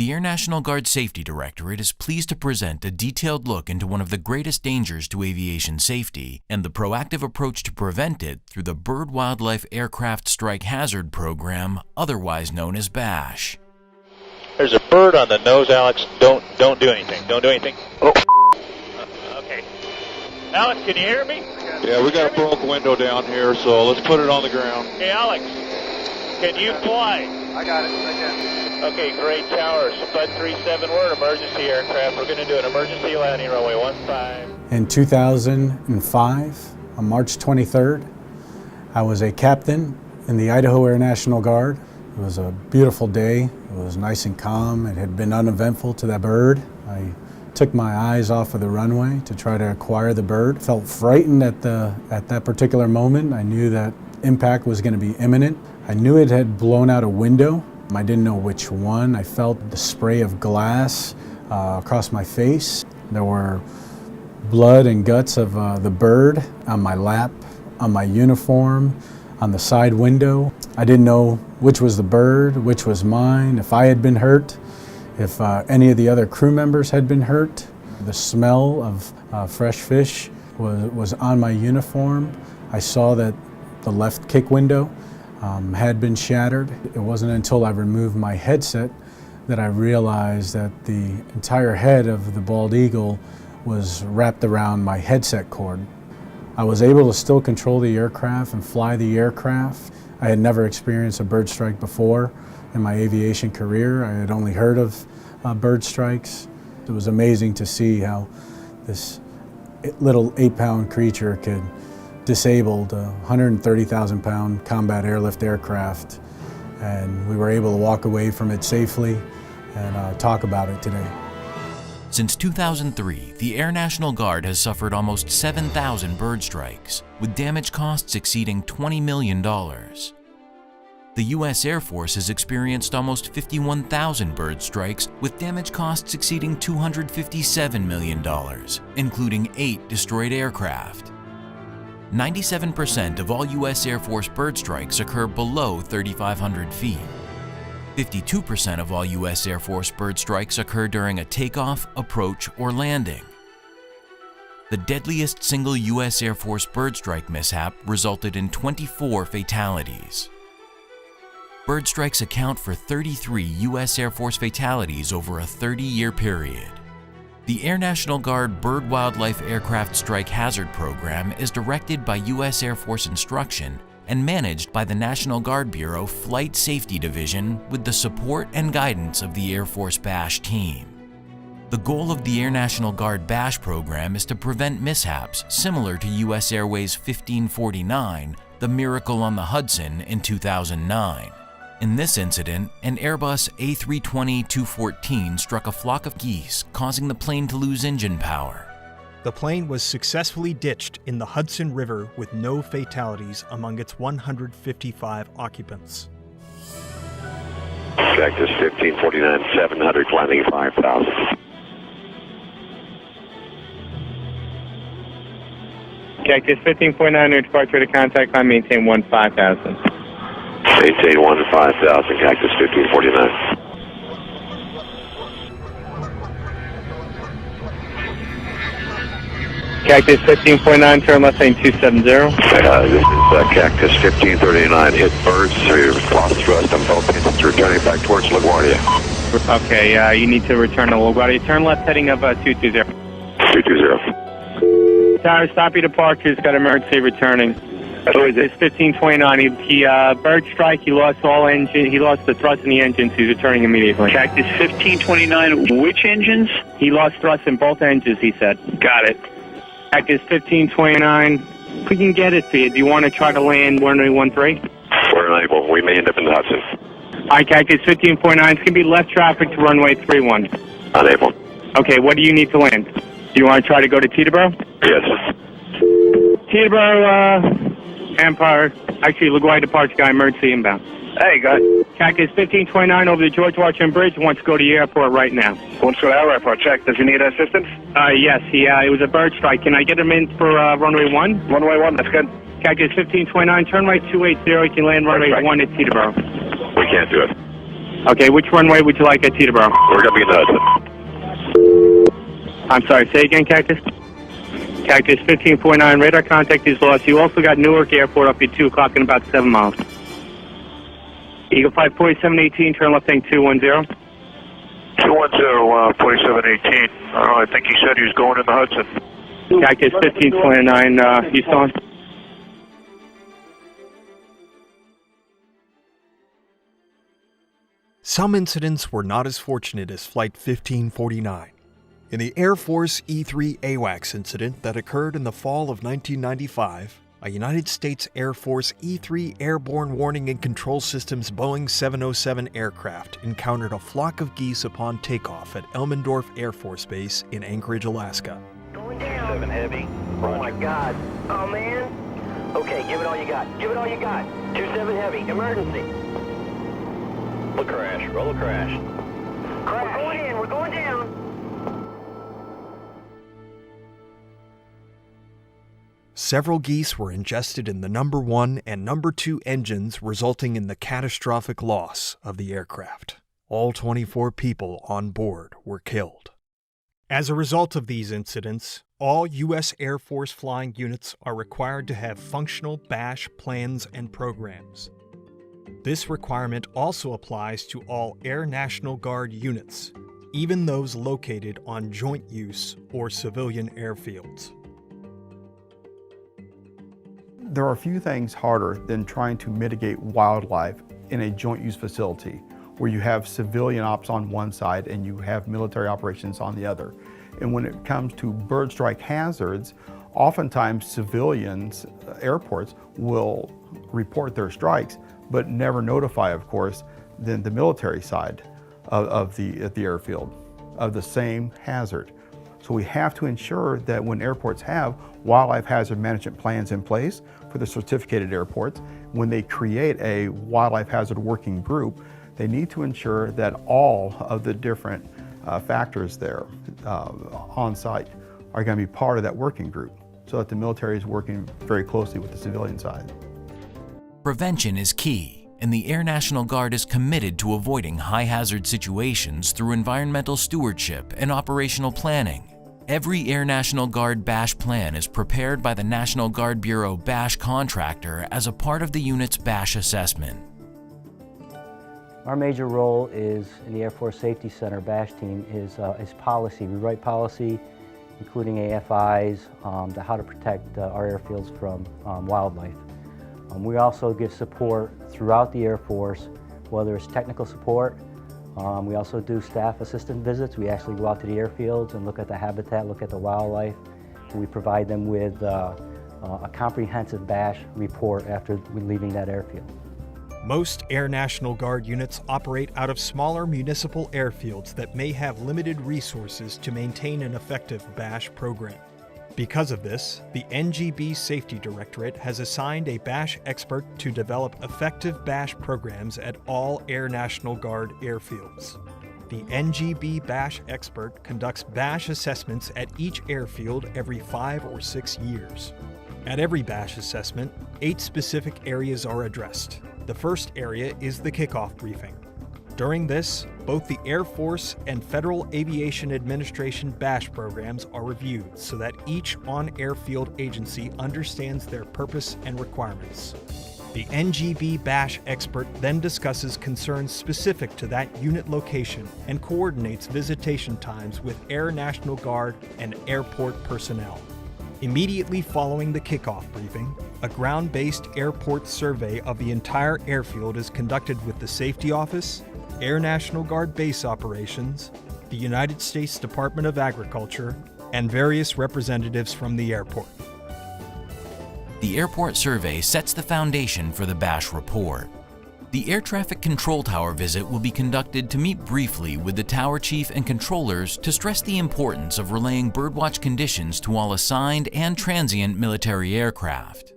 The Air National Guard Safety Directorate is pleased to present a detailed look into one of the greatest dangers to aviation safety and the proactive approach to prevent it through the Bird Wildlife Aircraft Strike Hazard Program, otherwise known as BASH. There's a bird on the nose, Alex. Don't do anything. Don't do anything. Oh. Okay. Alex, can you hear me? Yeah, we got a broke window down here, so let's put it on the ground. Hey, Alex, can you fly? I got it. I can. Okay, great. Towers. Spud 37, we're an emergency aircraft. We're going to do an emergency landing, runway 15. In 2005, on March 23rd, I was a captain in the Idaho Air National Guard. It was a beautiful day. It was nice and calm. It had been uneventful to that bird. I took my eyes off of the runway to try to acquire the bird. Felt frightened at that particular moment. I knew that impact was going to be imminent. I knew it had blown out a window. I didn't know which one. I felt the spray of glass across my face. There were blood and guts of the bird on my lap, on my uniform, on the side window. I didn't know which was the bird, which was mine, if I had been hurt, if any of the other crew members had been hurt. The smell of fresh fish was on my uniform. I saw that the left kick window had been shattered. It wasn't until I removed my headset that I realized that the entire head of the bald eagle was wrapped around my headset cord. I was able to still control the aircraft and fly the aircraft. I had never experienced a bird strike before in my aviation career. I had only heard of bird strikes. It was amazing to see how this little 8-pound creature could disable a 130,000-pound combat airlift aircraft. And we were able to walk away from it safely and talk about it today. Since 2003, the Air National Guard has suffered almost 7,000 bird strikes, with damage costs exceeding $20 million. The U.S. Air Force has experienced almost 51,000 bird strikes, with damage costs exceeding $257 million, including 8 destroyed aircraft. 97% of all U.S. Air Force bird strikes occur below 3,500 feet. 52% of all U.S. Air Force bird strikes occur during a takeoff, approach, or landing. The deadliest single U.S. Air Force bird strike mishap resulted in 24 fatalities. Bird strikes account for 33 U.S. Air Force fatalities over a 30-year period. The Air National Guard Bird Wildlife Aircraft Strike Hazard Program is directed by U.S. Air Force instruction and managed by the National Guard Bureau Flight Safety Division with the support and guidance of the Air Force BASH team. The goal of the Air National Guard BASH program is to prevent mishaps similar to U.S. Airways 1549, the Miracle on the Hudson in 2009. In this incident, an Airbus A320-214 struck a flock of geese, causing the plane to lose engine power. The plane was successfully ditched in the Hudson River with no fatalities among its 155 occupants. Cactus 1549, 700, climbing 5,000. Cactus 1549, departure to contact line, maintain 15,000. Maintain 15,000, Cactus 1549. Cactus 1549, turn left lane 270. This is Cactus 1539, hit birds, lost thrust on both engines, returning back towards LaGuardia. Okay, you need to return to LaGuardia. Turn left heading of 220. 220. Tower, stop your departures, got emergency returning. It's 1529. He bird strike, he lost all engine, he lost the thrust in the engines, he's returning immediately. Cactus 1529, which engines? He lost thrust in both engines, he said. Got it. Cactus 1529, we can get it for you. Do you want to try to land runway 13? We're unable. We may end up in the Hudson. Alright, Cactus 1549, it's going to be left traffic to runway 31. Unable. Okay, what do you need to land? Do you want to try to go to Teterboro? Yes. Teterboro, Empire, actually LaGuardia departure guy, emergency inbound. Hey, guys. Cactus 1529 over the George Washington Bridge, wants to go to the airport right now. Wants to go to our airport. Check. Does he need assistance? Yes, it was a bird strike. Can I get him in for runway 1? Runway 1, that's good. Cactus 1529, turn right 280, you can land runway 1 at Teterboro. We can't do it. Okay, which runway would you like at Teterboro? We're going to be in the Hudson. I'm sorry, say again, Cactus? Cactus 1549, radar contact is lost. You also got Newark Airport up at 2 o'clock in about 7 miles. Eagle Flight 4718, turn left tank 210. 210, 4718. I think he said he was going in the Hudson. Cactus 1529, Houston. Some incidents were not as fortunate as Flight 1549. In the Air Force E-3 AWACS incident that occurred in the fall of 1995, a United States Air Force E-3 Airborne Warning and Control Systems Boeing 707 aircraft encountered a flock of geese upon takeoff at Elmendorf Air Force Base in Anchorage, Alaska. Going down. 7 heavy. Oh my God. Oh man. Okay, give it all you got. Give it all you got. 27 heavy. Emergency. Roll a crash. Roll a crash. Crash. We're going in. We're going down. Several geese were ingested in the number 1 and number 2 engines, resulting in the catastrophic loss of the aircraft. All 24 people on board were killed. As a result of these incidents, all U.S. Air Force flying units are required to have functional BASH plans and programs. This requirement also applies to all Air National Guard units, even those located on joint use or civilian airfields. There are few things harder than trying to mitigate wildlife in a joint use facility where you have civilian ops on one side and you have military operations on the other. And when it comes to bird strike hazards, oftentimes civilians, airports will report their strikes, but never notify, of course, then the military side of the airfield of the same hazard. So we have to ensure that when airports have wildlife hazard management plans in place for the certificated airports, when they create a wildlife hazard working group, they need to ensure that all of the different factors there on site are going to be part of that working group so that the military is working very closely with the civilian side. Prevention is key, and the Air National Guard is committed to avoiding high-hazard situations through environmental stewardship and operational planning. Every Air National Guard BASH plan is prepared by the National Guard Bureau BASH contractor as a part of the unit's BASH assessment. Our major role is in the Air Force Safety Center BASH team is policy. We write policy, including AFIs, to how to protect our airfields from wildlife. We also give support throughout the Air Force, whether it's technical support. We also do staff assistant visits. We actually go out to the airfields and look at the habitat, look at the wildlife. We provide them with a comprehensive BASH report after leaving that airfield. Most Air National Guard units operate out of smaller municipal airfields that may have limited resources to maintain an effective BASH program. Because of this, the NGB Safety Directorate has assigned a BASH expert to develop effective BASH programs at all Air National Guard airfields. The NGB BASH expert conducts BASH assessments at each airfield every 5 or 6 years. At every BASH assessment, 8 specific areas are addressed. The first area is the kickoff briefing. During this, both the Air Force and Federal Aviation Administration BASH programs are reviewed so that each on-airfield agency understands their purpose and requirements. The NGB BASH expert then discusses concerns specific to that unit location and coordinates visitation times with Air National Guard and airport personnel. Immediately following the kickoff briefing, a ground-based airport survey of the entire airfield is conducted with the Safety Office, Air National Guard Base Operations, the United States Department of Agriculture, and various representatives from the airport. The airport survey sets the foundation for the BASH report. The air traffic control tower visit will be conducted to meet briefly with the tower chief and controllers to stress the importance of relaying birdwatch conditions to all assigned and transient military aircraft.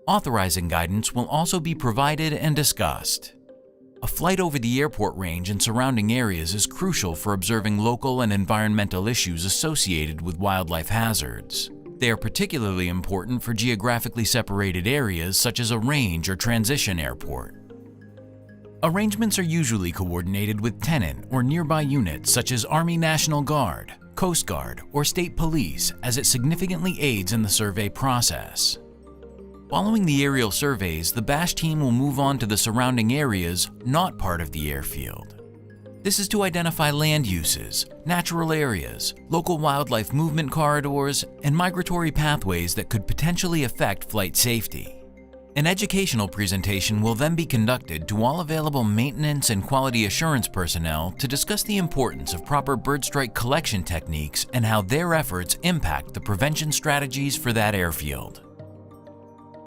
Authorizing guidance will also be provided and discussed. A flight over the airport range and surrounding areas is crucial for observing local and environmental issues associated with wildlife hazards. They are particularly important for geographically separated areas such as a range or transition airport. Arrangements are usually coordinated with tenant or nearby units such as Army National Guard, Coast Guard, or State Police, as it significantly aids in the survey process. Following the aerial surveys, the BASH team will move on to the surrounding areas not part of the airfield. This is to identify land uses, natural areas, local wildlife movement corridors, and migratory pathways that could potentially affect flight safety. An educational presentation will then be conducted to all available maintenance and quality assurance personnel to discuss the importance of proper bird strike collection techniques and how their efforts impact the prevention strategies for that airfield.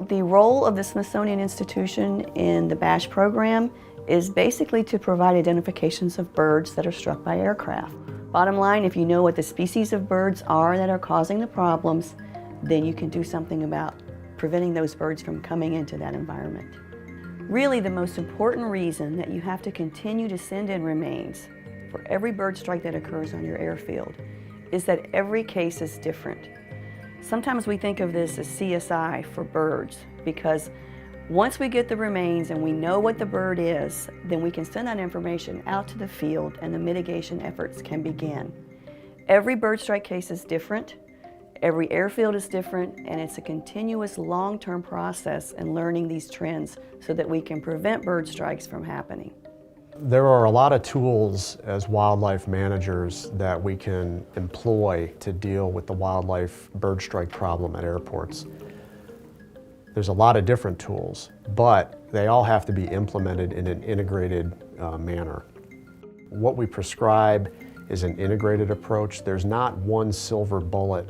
The role of the Smithsonian Institution in the BASH program is basically to provide identifications of birds that are struck by aircraft. Bottom line, if you know what the species of birds are that are causing the problems, then you can do something about preventing those birds from coming into that environment. Really, the most important reason that you have to continue to send in remains for every bird strike that occurs on your airfield is that every case is different. Sometimes we think of this as CSI for birds, because once we get the remains and we know what the bird is, then we can send that information out to the field and the mitigation efforts can begin. Every bird strike case is different. Every airfield is different, and it's a continuous long-term process in learning these trends so that we can prevent bird strikes from happening. There are a lot of tools as wildlife managers that we can employ to deal with the wildlife bird strike problem at airports. There's a lot of different tools, but they all have to be implemented in an integrated manner. What we prescribe is an integrated approach. There's not one silver bullet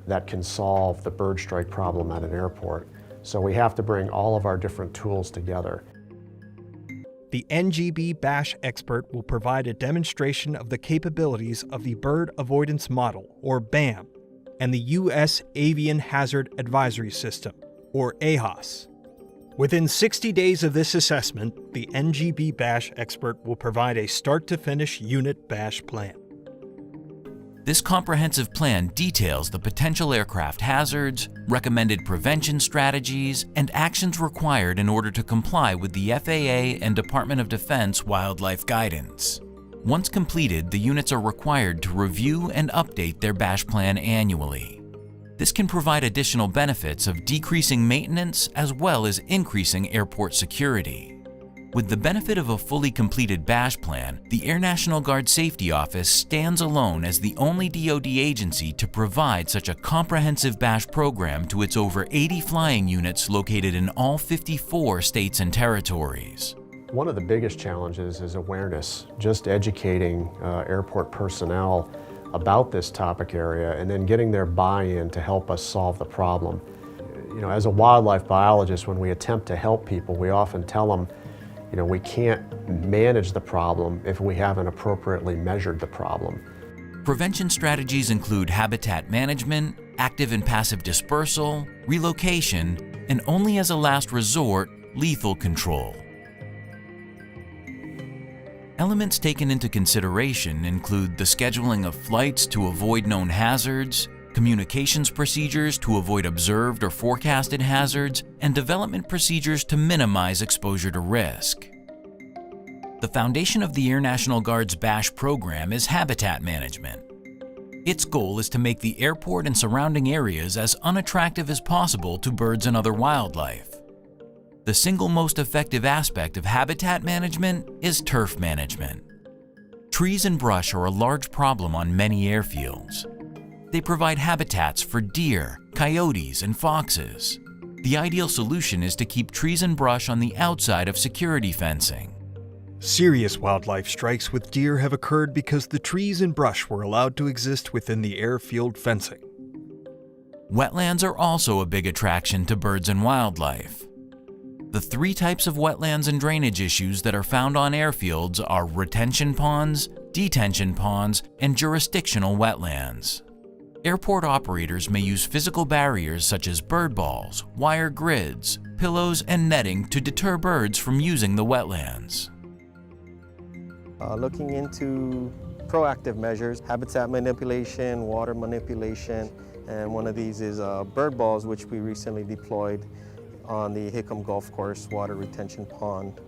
that can solve the bird strike problem at an airport. So we have to bring all of our different tools together. The NGB BASH expert will provide a demonstration of the capabilities of the Bird Avoidance Model, or BAM, and the U.S. Avian Hazard Advisory System, or AHAS. Within 60 days of this assessment, the NGB BASH expert will provide a start-to-finish unit BASH plan. This comprehensive plan details the potential aircraft hazards, recommended prevention strategies, and actions required in order to comply with the FAA and Department of Defense wildlife guidance. Once completed, the units are required to review and update their BASH plan annually. This can provide additional benefits of decreasing maintenance as well as increasing airport security. With the benefit of a fully completed BASH plan, the Air National Guard Safety Office stands alone as the only DoD agency to provide such a comprehensive BASH program to its over 80 flying units located in all 54 states and territories. One of the biggest challenges is awareness, just educating airport personnel about this topic area and then getting their buy-in to help us solve the problem. You know, as a wildlife biologist, when we attempt to help people, we often tell them, you know, we can't manage the problem if we haven't appropriately measured the problem. Prevention strategies include habitat management, active and passive dispersal, relocation, and only as a last resort, lethal control. Elements taken into consideration include the scheduling of flights to avoid known hazards, communications procedures to avoid observed or forecasted hazards, and development procedures to minimize exposure to risk. The foundation of the Air National Guard's BASH program is habitat management. Its goal is to make the airport and surrounding areas as unattractive as possible to birds and other wildlife. The single most effective aspect of habitat management is turf management. Trees and brush are a large problem on many airfields. They provide habitats for deer, coyotes, and foxes. The ideal solution is to keep trees and brush on the outside of security fencing. Serious wildlife strikes with deer have occurred because the trees and brush were allowed to exist within the airfield fencing. Wetlands are also a big attraction to birds and wildlife. The three types of wetlands and drainage issues that are found on airfields are retention ponds, detention ponds, and jurisdictional wetlands. Airport operators may use physical barriers such as bird balls, wire grids, pillows, and netting to deter birds from using the wetlands. Looking into proactive measures, habitat manipulation, water manipulation, and one of these is bird balls, which we recently deployed on the Hickam Golf Course water retention pond.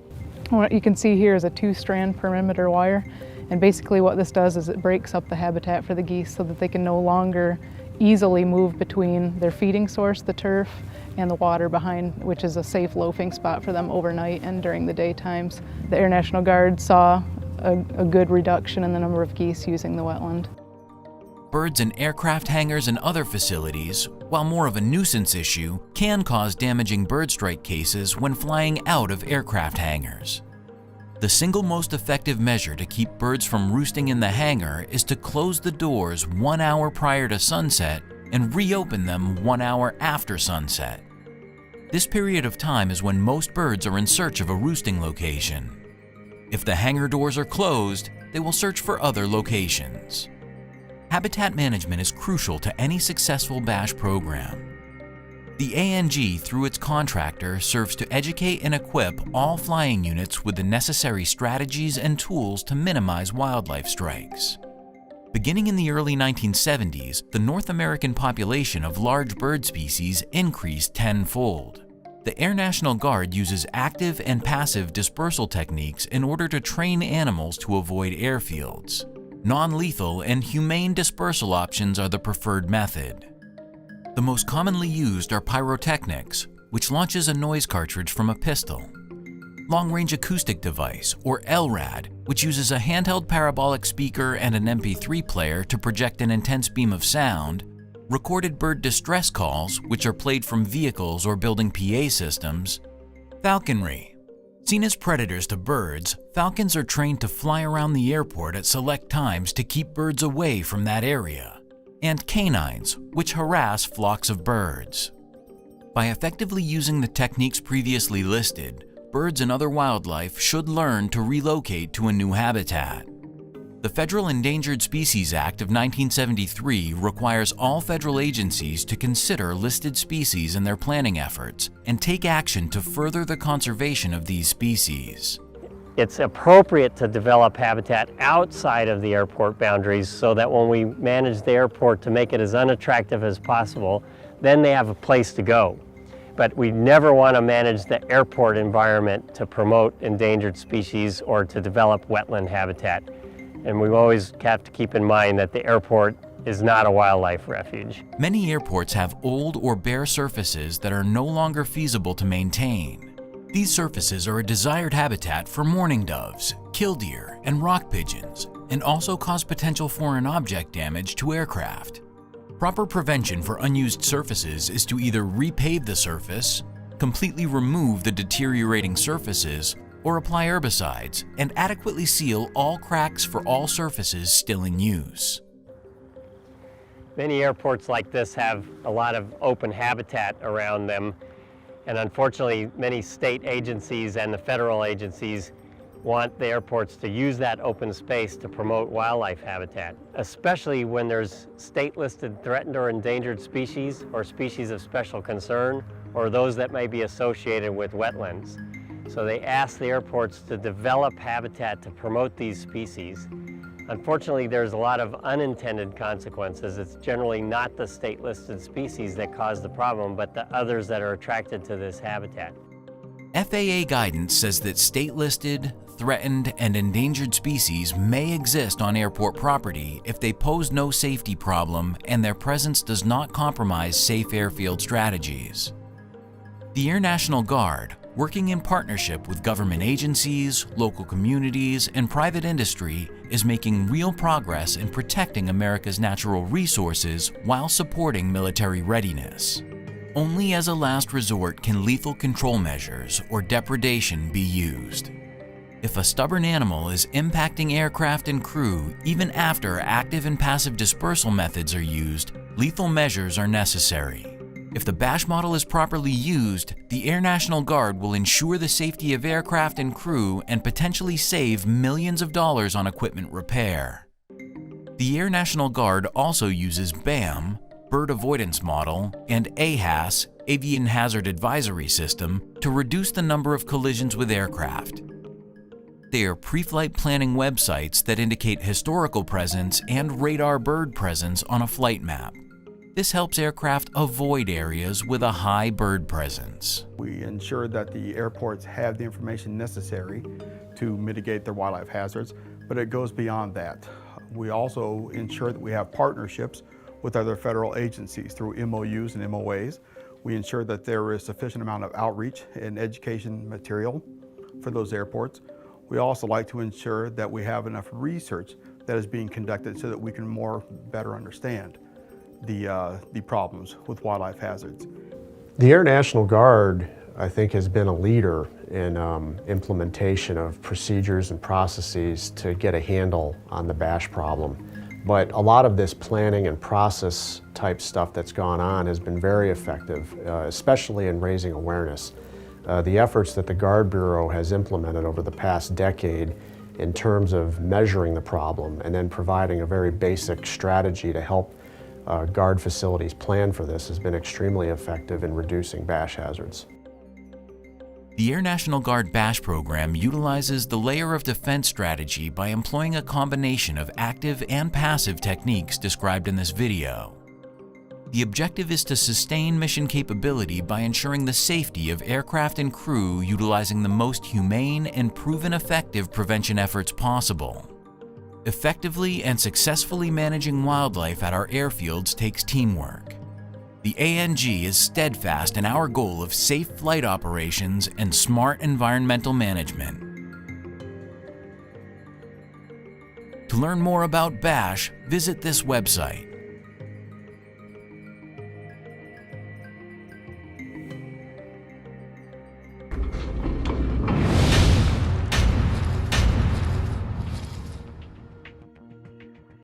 What you can see here is a 2-strand perimeter wire, and basically what this does is it breaks up the habitat for the geese so that they can no longer easily move between their feeding source, the turf, and the water behind, which is a safe loafing spot for them overnight and during the daytimes. The Air National Guard saw a good reduction in the number of geese using the wetland. Birds in aircraft hangars and other facilities, while more of a nuisance issue, can cause damaging bird strike cases when flying out of aircraft hangars. The single most effective measure to keep birds from roosting in the hangar is to close the doors 1 hour prior to sunset and reopen them 1 hour after sunset. This period of time is when most birds are in search of a roosting location. If the hangar doors are closed, they will search for other locations. Habitat management is crucial to any successful BASH program. The ANG, through its contractor, serves to educate and equip all flying units with the necessary strategies and tools to minimize wildlife strikes. Beginning in the early 1970s, the North American population of large bird species increased tenfold. The Air National Guard uses active and passive dispersal techniques in order to train animals to avoid airfields. Non-lethal and humane dispersal options are the preferred method. The most commonly used are pyrotechnics, which launches a noise cartridge from a pistol; long-range acoustic device, or LRAD, which uses a handheld parabolic speaker and an MP3 player to project an intense beam of sound; recorded bird distress calls, which are played from vehicles or building PA systems; falconry. Seen as predators to birds, falcons are trained to fly around the airport at select times to keep birds away from that area; and canines, which harass flocks of birds. By effectively using the techniques previously listed, birds and other wildlife should learn to relocate to a new habitat. The Federal Endangered Species Act of 1973 requires all federal agencies to consider listed species in their planning efforts and take action to further the conservation of these species. It's appropriate to develop habitat outside of the airport boundaries so that when we manage the airport to make it as unattractive as possible, then they have a place to go. But we never want to manage the airport environment to promote endangered species or to develop wetland habitat. And we always have to keep in mind that the airport is not a wildlife refuge. Many airports have old or bare surfaces that are no longer feasible to maintain. These surfaces are a desired habitat for mourning doves, killdeer, and rock pigeons, and also cause potential foreign object damage to aircraft. Proper prevention for unused surfaces is to either repave the surface, completely remove the deteriorating surfaces, or apply herbicides and adequately seal all cracks for all surfaces still in use. Many airports like this have a lot of open habitat around them. And unfortunately, many state agencies and the federal agencies want the airports to use that open space to promote wildlife habitat, especially when there's state-listed threatened or endangered species or species of special concern, or those that may be associated with wetlands. So they ask the airports to develop habitat to promote these species. Unfortunately, there's a lot of unintended consequences. It's generally not the state-listed species that cause the problem, but the others that are attracted to this habitat. FAA guidance says that state-listed, threatened, and endangered species may exist on airport property if they pose no safety problem and their presence does not compromise safe airfield strategies. The Air National Guard, working in partnership with government agencies, local communities, and private industry, is making real progress in protecting America's natural resources while supporting military readiness. Only as a last resort can lethal control measures or depredation be used. If a stubborn animal is impacting aircraft and crew, even after active and passive dispersal methods are used, lethal measures are necessary. If the BASH model is properly used, the Air National Guard will ensure the safety of aircraft and crew and potentially save millions of dollars on equipment repair. The Air National Guard also uses BAM, Bird Avoidance Model, and AHAS, Aviation Hazard Advisory System, to reduce the number of collisions with aircraft. They are pre-flight planning websites that indicate historical presence and radar bird presence on a flight map. This helps aircraft avoid areas with a high bird presence. We ensure that the airports have the information necessary to mitigate their wildlife hazards, but it goes beyond that. We also ensure that we have partnerships with other federal agencies through MOUs and MOAs. We ensure that there is sufficient amount of outreach and education material for those airports. We also like to ensure that we have enough research that is being conducted so that we can better understand the problems with wildlife hazards. The Air National Guard, I think, has been a leader in implementation of procedures and processes to get a handle on the bash problem. But a lot of this planning and process type stuff that's gone on has been very effective, especially in raising awareness. The efforts that the Guard Bureau has implemented over the past decade in terms of measuring the problem and then providing a very basic strategy to help Guard facilities plan for this has been extremely effective in reducing bash hazards. The Air National Guard BASH program utilizes the layer of defense strategy by employing a combination of active and passive techniques described in this video. The objective is to sustain mission capability by ensuring the safety of aircraft and crew utilizing the most humane and proven effective prevention efforts possible. Effectively and successfully managing wildlife at our airfields takes teamwork. The ANG is steadfast in our goal of safe flight operations and smart environmental management. To learn more about BASH, visit this website.